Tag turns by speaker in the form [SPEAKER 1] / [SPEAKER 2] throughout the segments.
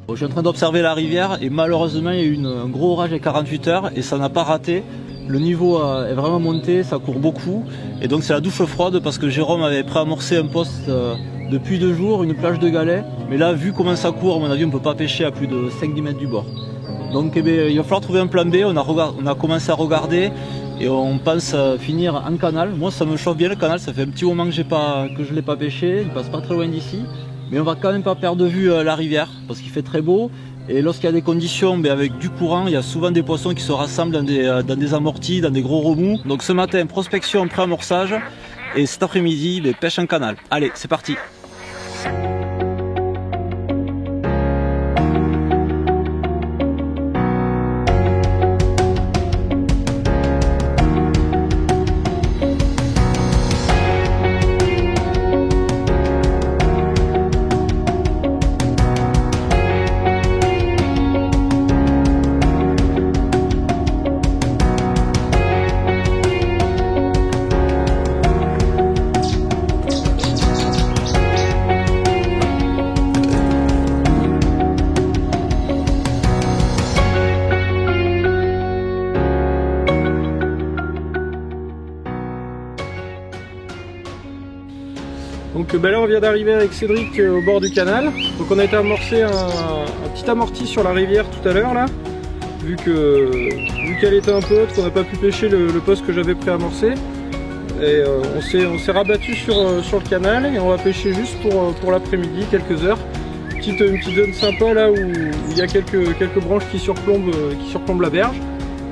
[SPEAKER 1] Je suis en train d'observer la rivière et malheureusement il y a eu un gros orage à 48 heures et ça n'a pas raté. Le niveau est vraiment monté, ça court beaucoup et donc c'est la douche froide parce que Jérôme avait préamorcé un poste depuis 2 jours, une plage de galets. Mais là vu comment ça court, à mon avis on ne peut pas pêcher à plus de 5-10 mètres du bord. Donc il va falloir trouver un plan B, on a commencé à regarder et on pense finir en canal. Moi ça me chauffe bien le canal, ça fait un petit moment que je ne l'ai pas pêché, il passe pas très loin d'ici. Mais on va quand même pas perdre de vue la rivière parce qu'il fait très beau et lorsqu'il y a des conditions avec du courant, il y a souvent des poissons qui se rassemblent dans des amortis, dans des gros remous. Donc ce matin, prospection, pré-amorçage et cet après-midi, pêche en canal. Allez, c'est parti!
[SPEAKER 2] Donc là on vient d'arriver avec Cédric au bord du canal. Donc on a été amorcer un petit amorti sur la rivière tout à l'heure là. Vu qu'elle était un peu haute, qu'on n'a pas pu pêcher le poste que j'avais préamorcé. Et on s'est rabattu sur le canal et on va pêcher juste pour l'après-midi, quelques heures. Une petite zone sympa là où il y a quelques branches qui surplombent la berge.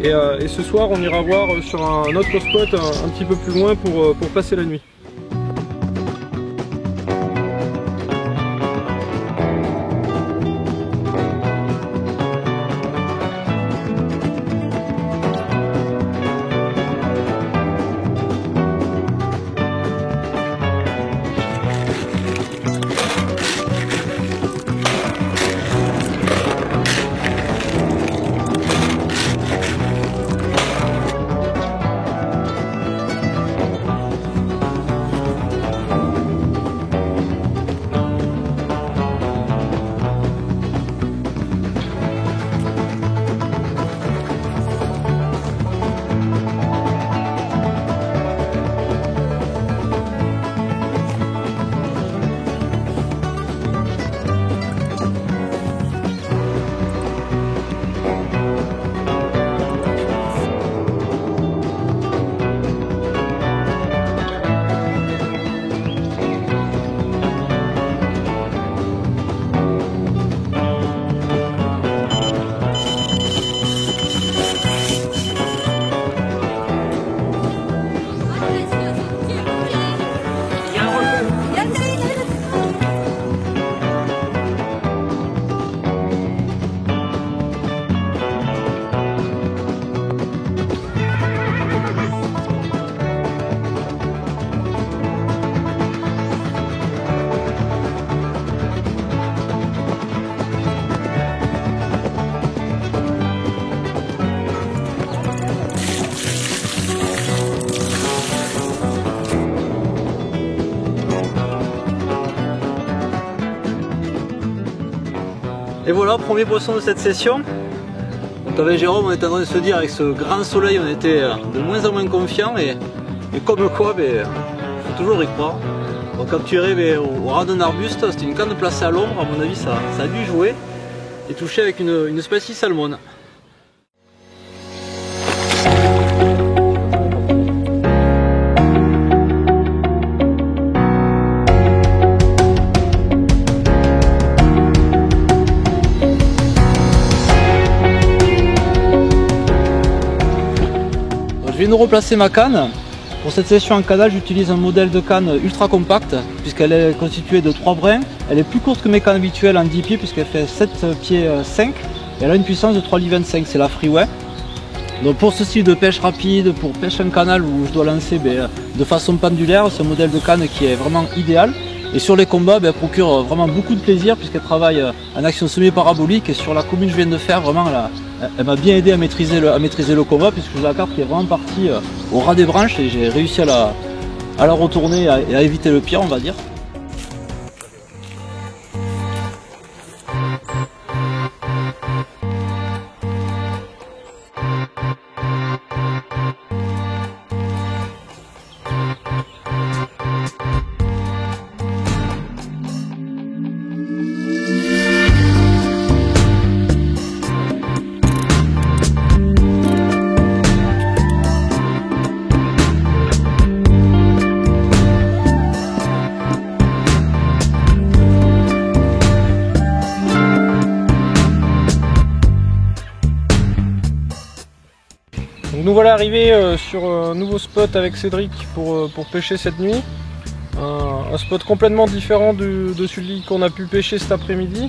[SPEAKER 2] Et ce soir on ira voir sur un autre spot un petit peu plus loin pour passer la nuit.
[SPEAKER 1] Et voilà, premier poisson de cette session. Donc avec Jérôme, on était en train de se dire, avec ce grand soleil, on était de moins en moins confiants. Et comme quoi, il faut toujours y croire. On a capturé au ras d'un arbuste, c'était une canne placée à l'ombre, à mon avis ça a dû jouer. Et touché avec une Species Salmon. viens de replacer ma canne. Pour cette session en canal, j'utilise un modèle de canne ultra compacte puisqu'elle est constituée de 3 brins. Elle est plus courte que mes cannes habituelles en 10 pieds puisqu'elle fait 7 pieds 5 et elle a une puissance de 3,25 litres, c'est la Freeway. Donc pour ce style de pêche rapide, pour pêche en canal où je dois lancer de façon pendulaire, c'est un modèle de canne qui est vraiment idéal. Et sur les combats, elle procure vraiment beaucoup de plaisir puisqu'elle travaille en action semi-parabolique. Et sur la commune que je viens de faire, vraiment, elle m'a bien aidé à maîtriser le combat puisque j'ai la carte qui est vraiment partie au ras des branches et j'ai réussi à la retourner et à éviter le pire, on va dire.
[SPEAKER 2] Donc nous voilà arrivés sur un nouveau spot avec Cédric pour pêcher cette nuit. Un spot complètement différent de celui qu'on a pu pêcher cet après-midi.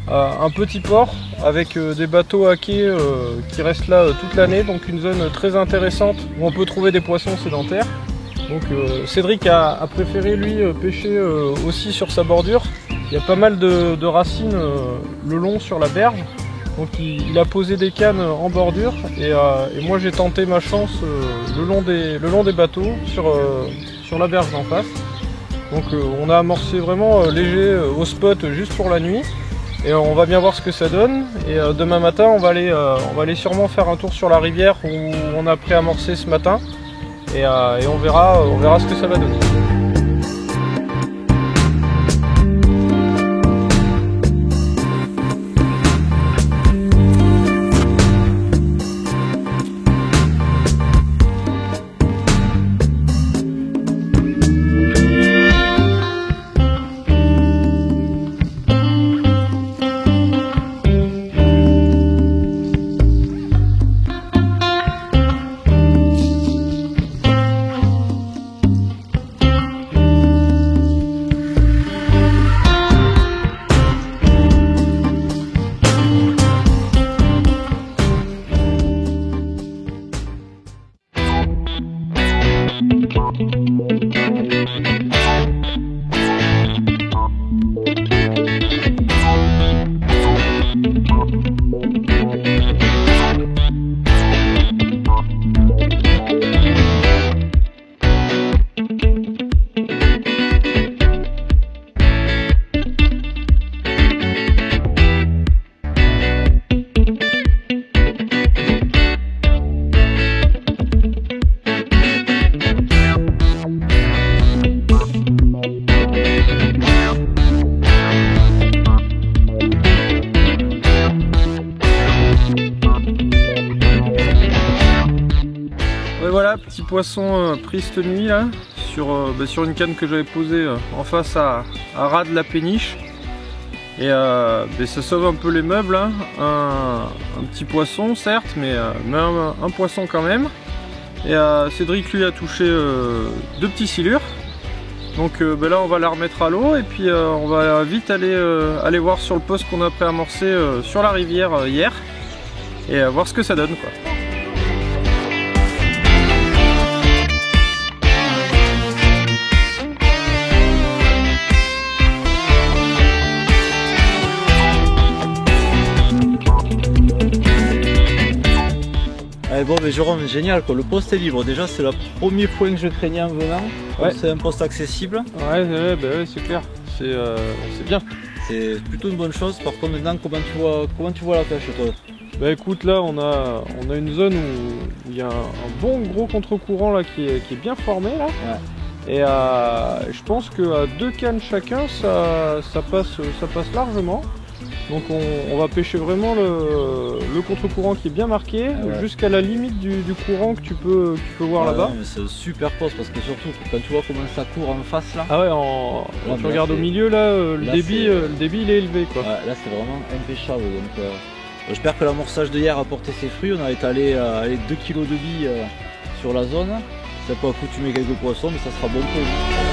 [SPEAKER 2] Un petit port avec des bateaux à quai qui restent là toute l'année, donc une zone très intéressante où on peut trouver des poissons sédentaires. Donc Cédric a préféré lui pêcher aussi sur sa bordure. Il y a pas mal de racines le long sur la berge. Donc il a posé des cannes en bordure et moi j'ai tenté ma chance le long des bateaux sur la berge d'en face. Donc on a amorcé vraiment léger au spot juste pour la nuit et on va bien voir ce que ça donne. Et demain matin on va aller sûrement faire un tour sur la rivière où on a préamorcé ce matin et on verra ce que ça va donner. Voilà, petit poisson pris cette nuit là, sur une canne que j'avais posée en face à ras de la péniche. Et ça sauve un peu les meubles, hein. Un petit poisson certes, mais un poisson quand même. Et Cédric lui a touché 2 petits silures. Donc là on va la remettre à l'eau et puis on va vite aller voir sur le poste qu'on a préamorcé sur la rivière hier. Et voir ce que ça donne quoi.
[SPEAKER 1] Bon mais Jérôme, génial quoi, le poste est libre, déjà c'est le premier point que je craignais en venant, ouais. C'est un poste accessible.
[SPEAKER 2] Ouais, c'est clair, c'est bien.
[SPEAKER 1] C'est plutôt une bonne chose. Par contre maintenant comment tu vois la pêche toi?
[SPEAKER 2] Bah écoute, là on a une zone où il y a un bon gros contre-courant là qui est bien formé là. Ouais. Et je pense qu'à 2 cannes chacun ça passe largement. Donc on va pêcher vraiment le contre-courant qui est bien marqué, ouais. Jusqu'à la limite du courant que tu peux voir là-bas.
[SPEAKER 1] C'est un super poste parce que surtout quand tu vois comment ça court en face là.
[SPEAKER 2] Ah ouais, quand tu regardes au milieu là, le débit il est élevé quoi.
[SPEAKER 1] Ouais, là c'est vraiment impêchable. J'espère que l'amorçage de hier a porté ses fruits. On a étalé 2 kg de billes sur la zone. Ça peut accoutumer quelques poissons, mais ça sera bon pour vous.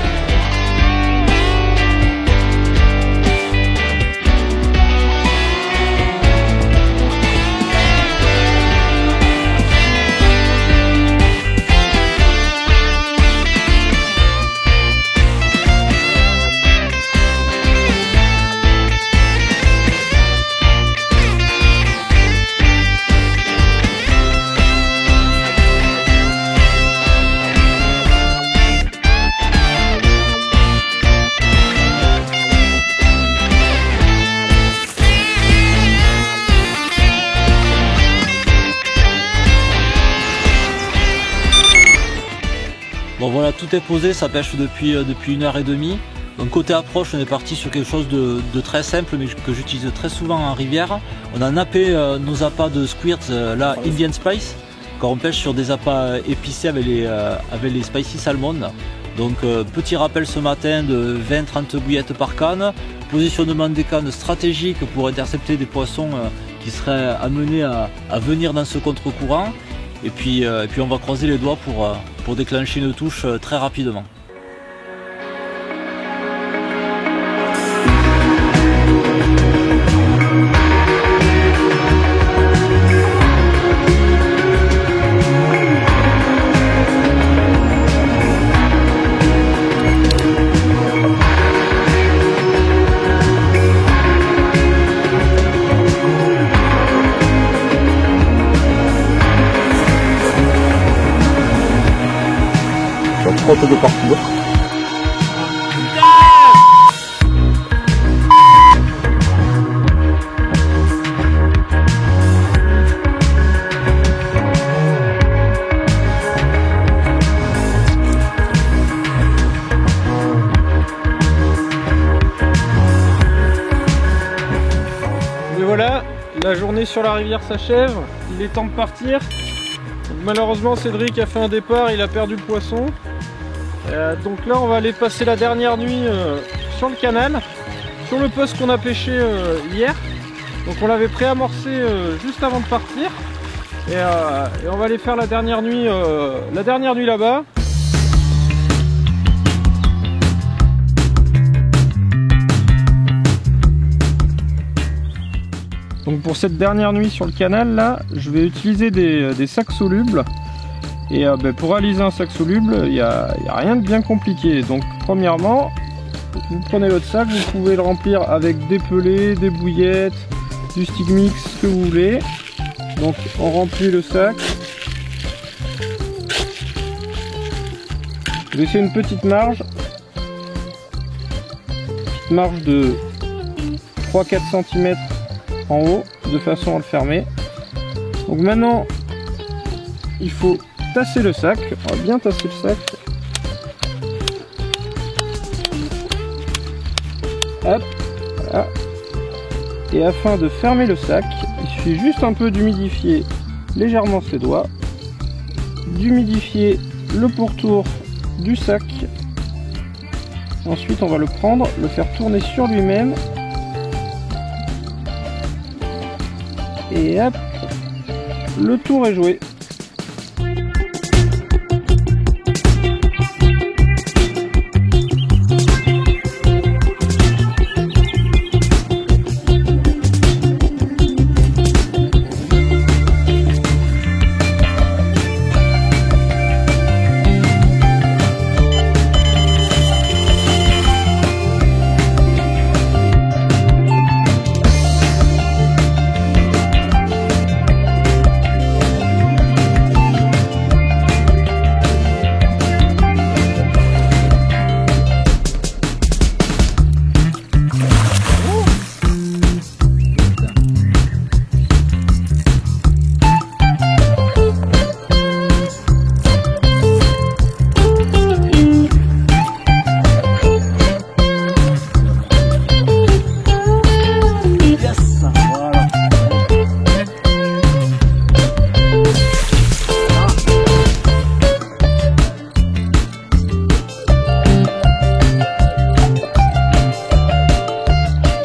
[SPEAKER 1] Bon voilà, tout est posé, ça pêche depuis 1h30. Donc côté approche, on est parti sur quelque chose de très simple, mais que j'utilise très souvent en rivière. On a nappé nos appâts de squirt, là Indian Spice, quand on pêche sur des appâts épicés avec les spicy salmon. Donc petit rappel ce matin de 20-30 bouillettes par canne, positionnement des cannes stratégique pour intercepter des poissons qui seraient amenés à venir dans ce contre-courant. Et puis on va croiser les doigts pour déclencher une touche très rapidement. De partout.
[SPEAKER 2] Et voilà, la journée sur la rivière s'achève, il est temps de partir. Malheureusement Cédric a fait un départ, il a perdu le poisson. Donc là on va aller passer la dernière nuit sur le canal, sur le poste qu'on a pêché hier. Donc on l'avait préamorcé juste avant de partir. Et on va aller faire la dernière nuit là-bas. Donc pour cette dernière nuit sur le canal là, je vais utiliser des sacs solubles. Et pour réaliser un sac soluble, il n'y a rien de bien compliqué. Donc premièrement, vous prenez votre sac, vous pouvez le remplir avec des pelés, des bouillettes, du stick mix, ce que vous voulez. Donc on remplit le sac. Laissez une petite marge de 3-4 cm en haut, de façon à le fermer. Donc maintenant, il faut tasser le sac, on va bien tasser le sac. Hop, voilà. Et afin de fermer le sac, il suffit juste un peu d'humidifier légèrement ses doigts, d'humidifier le pourtour du sac. Ensuite on va le prendre, le faire tourner sur lui-même. Et hop, le tour est joué.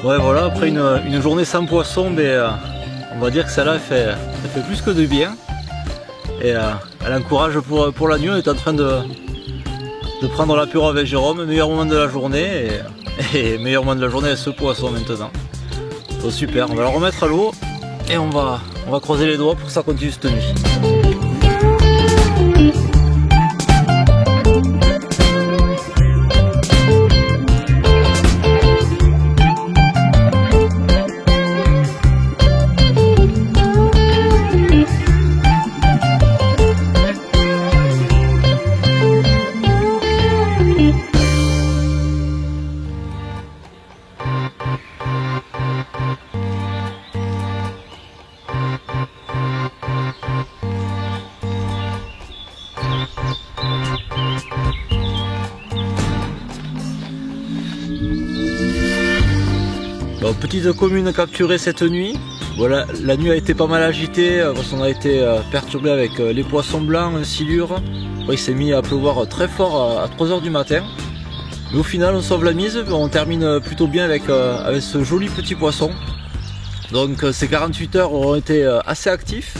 [SPEAKER 1] Ouais voilà, après une journée sans poisson, on va dire que celle-là fait plus que de bien. Et elle encourage pour la nuit. On est en train de prendre l'apéro avec Jérôme, meilleur moment de la journée et meilleur moment de la journée avec ce poisson maintenant. Donc super, on va le remettre à l'eau et on va croiser les doigts pour que ça continue cette nuit. Bon, petite commune capturée cette nuit. Voilà, la nuit a été pas mal agitée parce qu'on a été perturbé avec les poissons blancs, silure. Il s'est mis à pleuvoir très fort à 3 h du matin. Mais au final on sauve la mise, on termine plutôt bien avec ce joli petit poisson. Donc ces 48 heures auront été assez actifs,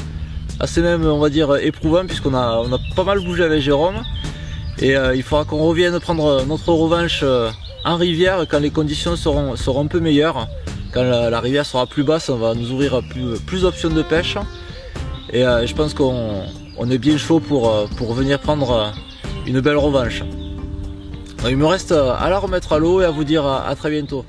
[SPEAKER 1] assez même on va dire éprouvants puisqu'on a pas mal bougé avec Jérôme. Et il faudra qu'on revienne prendre notre revanche en rivière quand les conditions seront un peu meilleures. Quand la rivière sera plus basse, on va nous ouvrir plus d'options de pêche. Et je pense qu'on est bien chaud pour venir prendre une belle revanche. Donc, il me reste à la remettre à l'eau et à vous dire à très bientôt.